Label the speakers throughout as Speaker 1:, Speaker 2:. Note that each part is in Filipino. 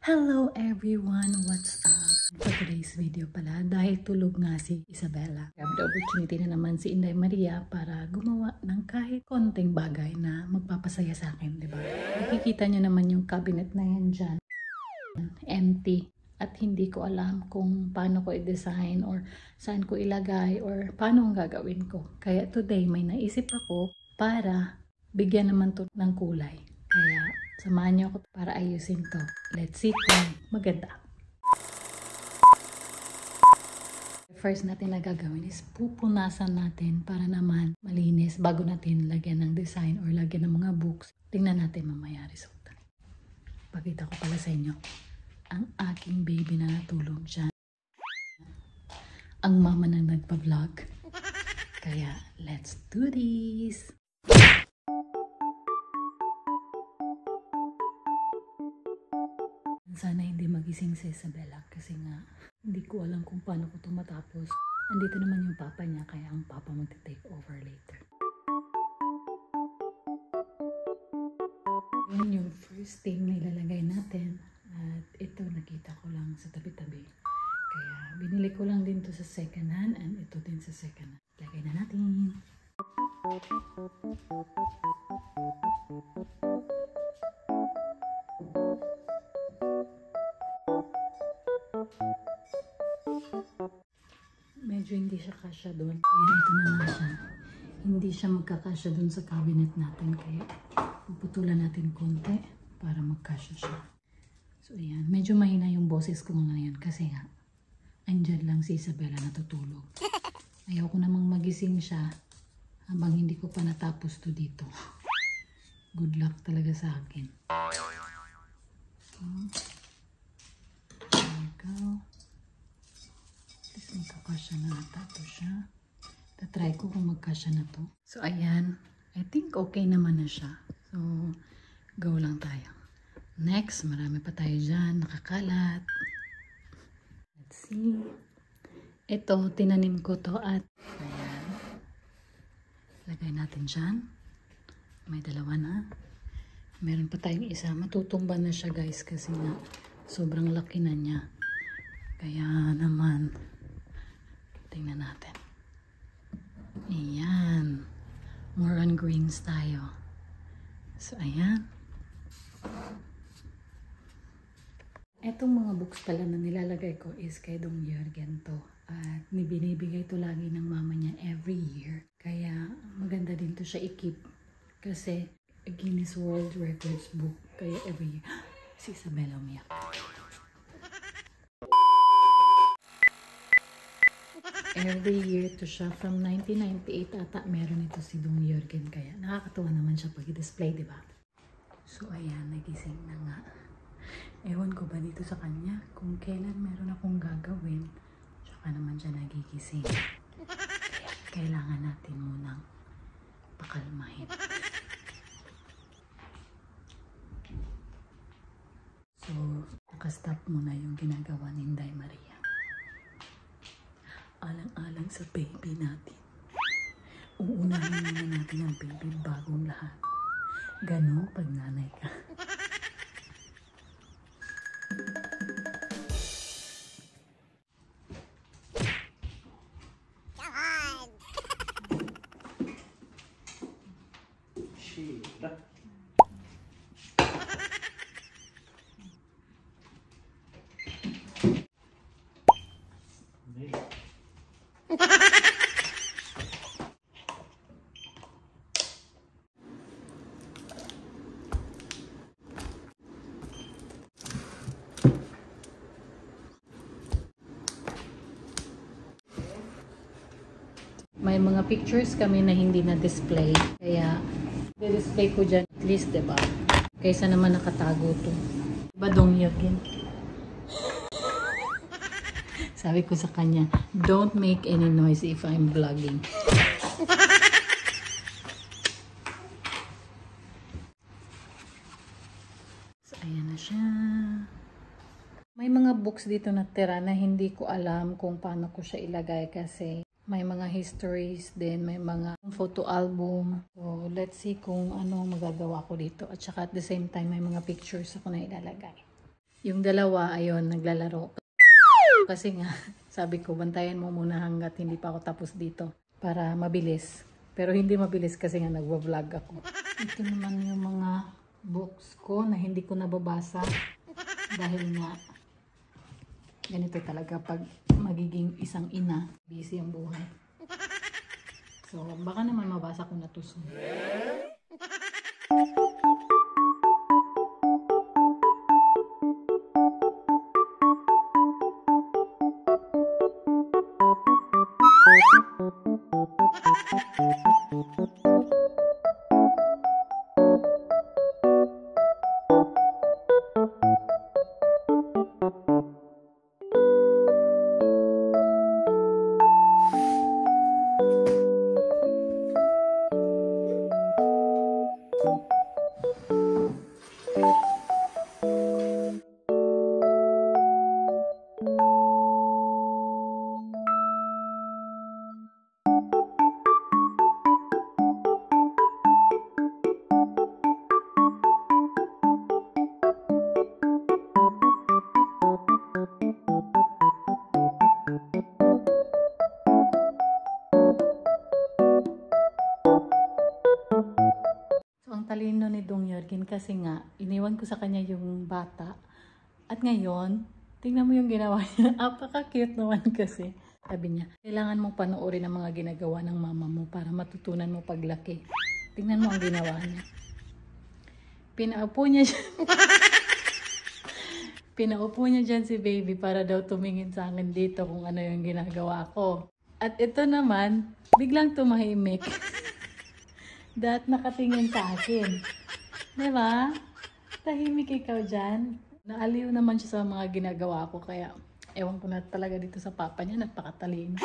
Speaker 1: Hello everyone! What's up? For today's video pala, dahil tulog nga si Isabella, I have the opportunity na naman si Inday Maria para gumawa ng kahit konting bagay na magpapasaya sa akin, diba? Nakikita nyo naman yung cabinet na yan dyan. Empty. At hindi ko alam kung paano ko i-design or saan ko ilagay or paano ang gagawin ko. Kaya today may naisip ako para bigyan naman to ng kulay. Kaya samahan niyo ako para ayusin to. Let's see kung maganda. First natin na gagawin is pupunasan natin para naman malinis bago natin lagyan ng design or lagyan ng mga books. Tingnan natin mamaya resulta. Pakita ko pala sa inyo ang aking baby na natulog dyan. Ang mama na nagpa-vlog. Kaya let's do this! Sana hindi magising si Isabella kasi nga hindi ko alam kung paano ko ito matapos. Andito naman yung papa niya kaya ang papa magte-take over later. Yun yung first thing na ilalagay natin at ito nakita ko lang sa tabi-tabi. Kaya binili ko lang din to sa second hand and ito din sa second hand. Lagay na natin. Medyo hindi siya kasya doon. Kaya ito na nga siya. Hindi siya magkakasya doon sa cabinet natin. Kaya puputulan natin konti para magkasya siya. So ayan. Medyo mahina yung boses ko ngayon kasi nga andyan lang si Isabella natutulog. Ayaw ko namang magising siya habang hindi ko pa natapos to dito. Good luck talaga sa akin. There we go. Magkakasya na ata ito siya. Tatry ko kung magkasya na to. So, ayan. I think okay naman na siya. So, go lang tayo. Next, marami pa tayo dyan. Nakakalat. Let's see. Ito, tinanim ko to at ayan. Lagay natin dyan. May dalawa na. Meron pa tayong isa. Matutumba na siya guys kasi nga sobrang laki na niya. Kaya naman tingnan natin. Ayan. More on greens tayo. So, ayan. Etong mga books pala na nilalagay ko is kay Dong Jürgen to. At binibigay to lagi ng mama niya every year. Kaya maganda din to siya i-keep. Kasi Guinness World Records book. Kaya every year. Si Isabella umiyak. Every year to siya. From 1998 ata meron ito si Dong Jürgen. Kaya nakakatuwa naman siya pag i-display, diba? So ayan, nagising na nga. Ewan ko ba dito sa kanya kung kailan meron akong gagawin. Tsaka naman siya nagigising. Kaya kailangan natin munang pakalmahin. So, nakastop muna yung ginagawa ni Inday Maria. Alang-alang sa baby natin. Uunahin muna natin ang baby bagong lahat. Ganon pag nanay ka. May mga pictures kami na hindi na-display. Kaya, i-display ko dyan at least, diba? Kaysa naman nakatago to. Diba, Dong Jürgen? Sabi ko sa kanya, don't make any noise if I'm vlogging. So, ayan na siya. May mga books dito na tira na hindi ko alam kung paano ko siya ilagay kasi may mga histories din, may mga photo album. So, let's see kung ano magagawa ko dito. At saka at the same time, may mga pictures ako na ilalagay. Yung dalawa, ayun, naglalaro. Kasi nga, sabi ko, bantayan mo muna hanggat hindi pa ako tapos dito. Para mabilis. Pero hindi mabilis kasi nga nagwa-vlog ako. Ito naman yung mga books ko na hindi ko nababasa. Dahil nga, ganito talaga pag magiging isang ina. Busy ang buhay. So, baka naman mabasa ko na to soon. Talino ni Dong Jurgen kasi nga, iniwan ko sa kanya yung bata. At ngayon, tingnan mo yung ginawa niya. Apaka-cute naman kasi. Sabi niya, kailangan mong panoorin ang mga ginagawa ng mama mo para matutunan mo paglaki. Tingnan mo ang ginawa niya. Pinaupo niya dyan. Pinaupo niya dyan si baby para daw tumingin sa akin dito kung ano yung ginagawa ko. At ito naman, biglang tumahimik. Dahil nakatingin sa akin. Diba? Tahimik ikaw dyan. Naaliw naman siya sa mga ginagawa ko. Kaya, ewan ko na talaga dito sa papa niya. Nagpakatalino.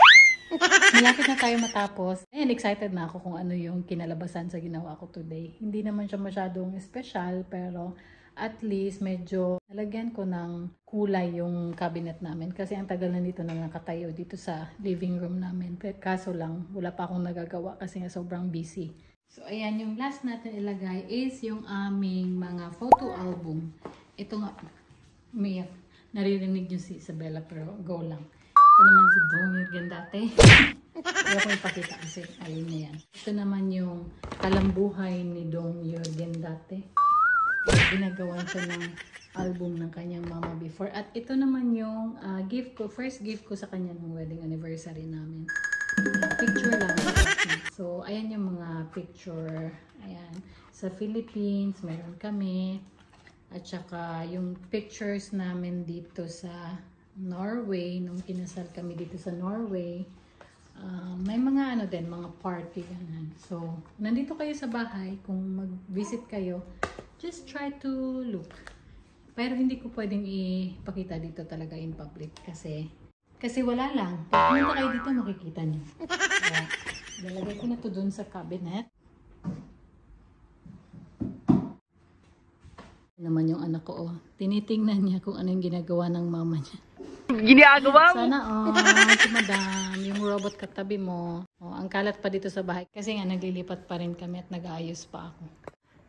Speaker 1: Malapit na tayo matapos. And excited na ako kung ano yung kinalabasan sa ginawa ko today. Hindi naman siya masyadong special. Pero, at least, medyo nalagyan ko ng kulay yung cabinet namin. Kasi ang tagal na dito na nakatayo dito sa living room namin. Pero kaso lang, wala pa akong nagagawa kasi nga sobrang busy. So, ayan, yung last natin ilagay is yung aming mga photo album. Ito nga, umiyak. Naririnig nyo si Isabella, pero go lang. Ito naman si Dong Jurgen dati. Pero ko ipakita kasi, ayun na yan. Ito naman yung kalambuhay ni Dong Jurgen dati. Ginagawan siya ng album ng kanyang mama before. At ito naman yung gift ko, first gift ko sa kanya ng wedding anniversary namin. Picture lang. So, ayan yung mga picture. Ayan. Sa Philippines, meron kami. At saka, yung pictures namin dito sa Norway, nung kinasal kami dito sa Norway. May mga ano din, mga party. Ganun. So, nandito kayo sa bahay, kung mag-visit kayo, just try to look. Pero hindi ko pwedeng ipakita dito talaga in public kasi wala lang. Pag pumunta kayo dito, makikita nyo. Kaya, lalagay ko na to dun sa cabinet. Naman yung anak ko, oh. Tinitingnan niya kung ano yung ginagawa ng mama niya. Ginagawa mo? Sana, si madam, yung robot katabi mo. Oh, ang kalat pa dito sa bahay. Kasi nga, naglilipat pa rin kami at nag-aayos pa ako.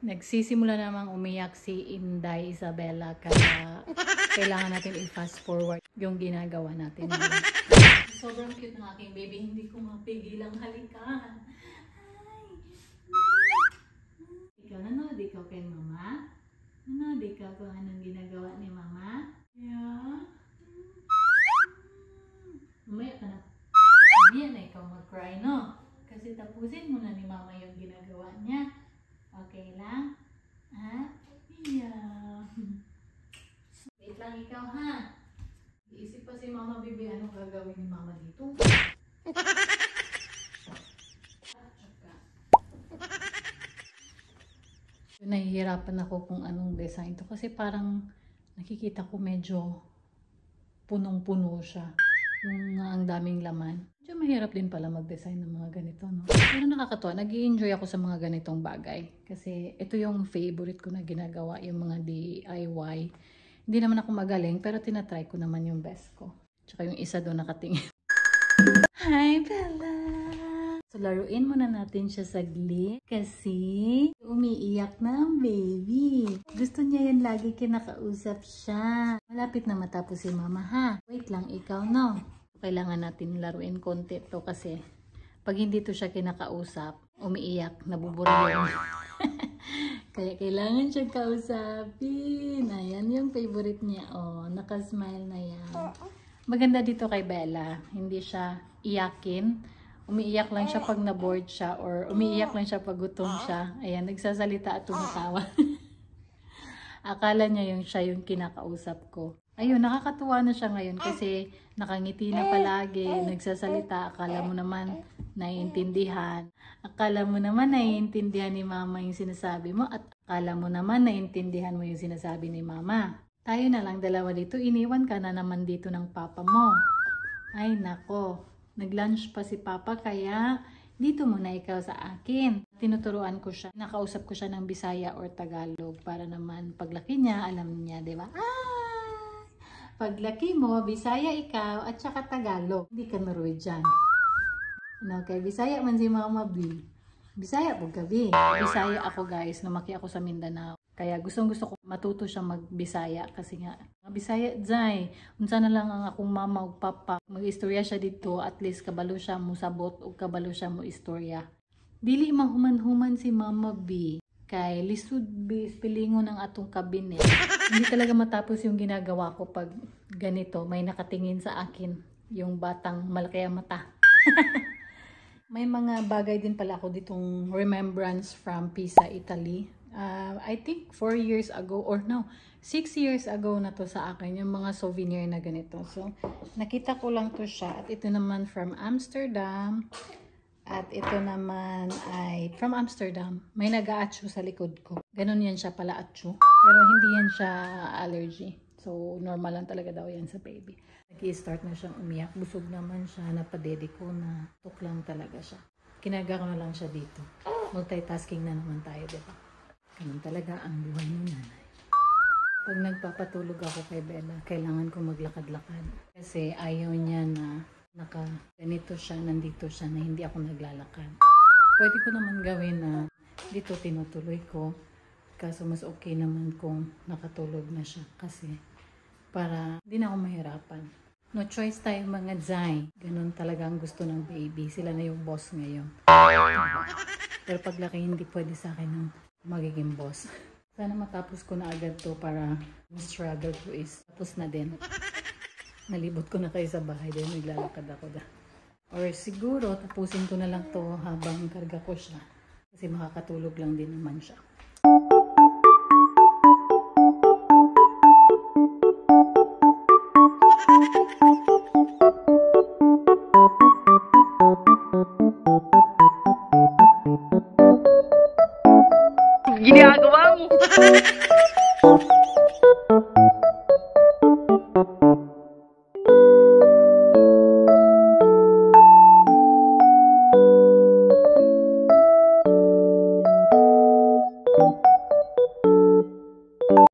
Speaker 1: Nagsisimula namang umiyak si Inday Isabella. Kaya, kailangan natin i-fast forward yung ginagawa natin. Sobrang cute ng aking baby. Hindi ko mapigilang halikan. Hi! Ikaw, nanood ikaw kay mama? Nanood ikaw kung anong ginagawa ni mama? Yeah? Umaya ka na. Umaya na ikaw mag-cry, no? Kasi tapusin mo na ni mama yung ginagawa niya. Okay lang? Ha? Yeah. Wait lang ikaw, ha? Iisip pa si Mama Bibi anong gagawin ni Mama dito. Nahihirapan ako kung anong design to kasi parang nakikita ko medyo punong-puno siya. Yung ang daming laman. Medyo mahirap din pala mag-design ng mga ganito, no? Pero nakakatuwa. Nag-i-enjoy ako sa mga ganitong bagay. Kasi ito yung favorite ko na ginagawa, yung mga DIY. Hindi naman ako magaling, pero tinatry ko naman yung best ko. Tsaka yung isa doon nakatingin. Hi, Bella! So, laruin muna natin siya saglit kasi umiiyak na ang baby. Gusto niya yan lagi kinakausap siya. Malapit na matapos si mama ha. Wait lang, ikaw no. Kailangan natin laruin konti to kasi pag hindi to siya kinakausap, umiiyak, nabubura yun. Kaya kailangan siya kausapin. Ayan yung favorite niya. Oh, nakasmile na yan. Maganda dito kay Bella. Hindi siya iyakin. Umiiyak lang siya pag na-bored siya or umiiyak lang siya pag gutom siya. Ayan, nagsasalita at tumatawa. Akala niya siya yung kinakausap ko. Ayun, nakakatuwa na siya ngayon kasi nakangiti na palagi, nagsasalita. Akala mo naman naiintindihan. Akala mo naman naiintindihan ni mama yung sinasabi mo at akala mo naman naiintindihan mo yung sinasabi ni mama. Tayo na lang dalawa dito, iniwan ka na naman dito ng papa mo. Ay nako. Nag-lunch pa si Papa kaya dito muna ikaw sa akin. Tinuturuan ko siya. Nakausap ko siya ng Bisaya or Tagalog para naman paglaki niya, alam niya, di ba? Paglaki mo, Bisaya ikaw at saka Tagalog. Hindi ka Norwegian. No, kay Bisaya man si Mama B. Bisaya po gabi. Bisaya ako guys, lumaki ako sa Mindanao. Kaya gustong-gusto ko matuto siya mag-Bisaya kasi nga Bisaya jay. Unsa na lang ang akong mama ug papa mag-istorya siya dito, at least kabalo siya mo sabot ug kabalo siya mo istorya. Dili mahuman-human si Mama B kay lisod B pilingon ng atong kabinet. Hindi talaga matapos yung ginagawa ko pag ganito may nakatingin sa akin yung batang malaki ang mata. May mga bagay din pala ako ditong remembrance from Pisa, Italy. I think 4 years ago or no, 6 years ago na to sa akin yung mga souvenir na ganito. So, nakita ko lang to siya. At ito naman from Amsterdam. At ito naman ay from Amsterdam. May nag-aatsu sa likod ko. Ganon yan siya pala, atsu. Pero hindi yan siya allergy. So, normal lang talaga daw yan sa baby. Nag-i-start na siyang umiyak. Busog naman siya. Napadede ko na tuklang talaga siya. Kinaga ko na lang siya dito. Multitasking na naman tayo, diba? Ganun talaga ang buhay ng nanay. Pag nagpapatulog ako kay Bella, kailangan ko maglakad-lakad. Kasi ayaw niya na ganito siya, nandito siya, na hindi ako naglalakad. Pwede ko naman gawin na dito tinutuloy ko. Kaso mas okay naman kung nakatulog na siya. Kasi para hindi na ako mahirapan. No choice tayo mga Zay. Ganun talaga ang gusto ng baby. Sila na yung boss ngayon. Pero paglaki hindi pwede sa akin ng magiging boss. Sana matapos ko na agad to para struggle ko is tapos na din. Nalibot ko na kayo sa bahay din. Naglalakad ako da. Or siguro tapusin ko na lang to habang karga ko siya. Kasi makakatulog lang din naman siya.
Speaker 2: Ginagawa mo.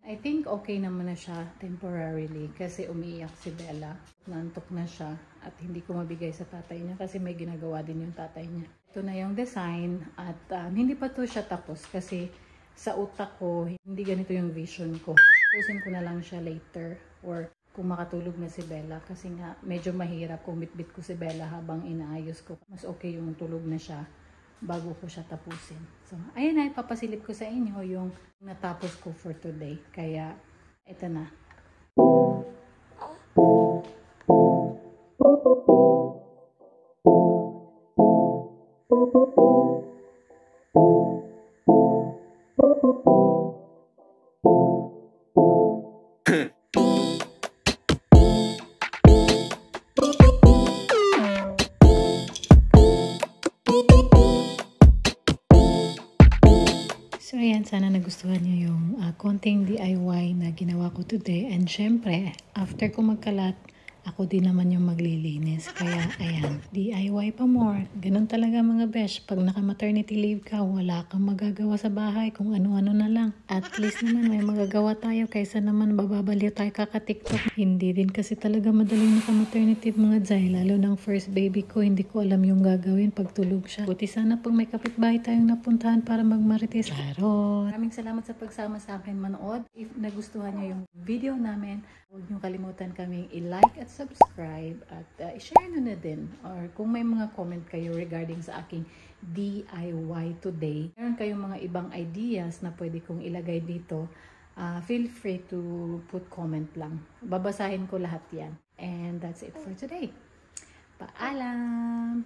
Speaker 1: I think okay naman na siya temporarily kasi umiiyak si Bella. Naantok na siya at hindi ko mabigay sa tatay niya kasi may ginagawa din yung tatay niya. Ito na yung design at hindi pa to siya tapos kasi sa utak ko, hindi ganito yung vision ko. Pusin ko na lang siya later or kung makatulog na si Bella kasi nga medyo mahirap kung bitbit ko si Bella habang inaayos ko. Mas okay yung tulog na siya bago ko siya tapusin. So, ayun na, ipapasilip ko sa inyo yung natapos ko for today. Kaya, ito na. So ayan, sana nagustuhan niyo yung konting DIY na ginawa ko today. And syempre, after ko magkalat, ako din naman yung maglilinis. Kaya, ayan, DIY pa more. Ganun talaga mga besh. Pag naka-maternity leave ka, wala kang magagawa sa bahay kung ano-ano na lang. At least naman may magagawa tayo kaysa naman bababaliw tayo kaka-TikTok. Hindi din kasi talaga madaling naka-maternity mga Jai. Lalo ng first baby ko, hindi ko alam yung gagawin pag tulog siya. Buti sana pag may kapitbahay tayong napuntahan para magmarites. Charot! Maraming salamat sa pagsama sa akin manood. If nagustuhan nyo yung video namin, huwag nyo kalimutan kaming i-like at subscribe at i-share nyo na din. Or kung may mga comment kayo regarding sa aking DIY today, meron kayong mga ibang ideas na pwede kong ilagay dito, feel free to put comment lang. Babasahin ko lahat yan. And that's it for today. Paalam!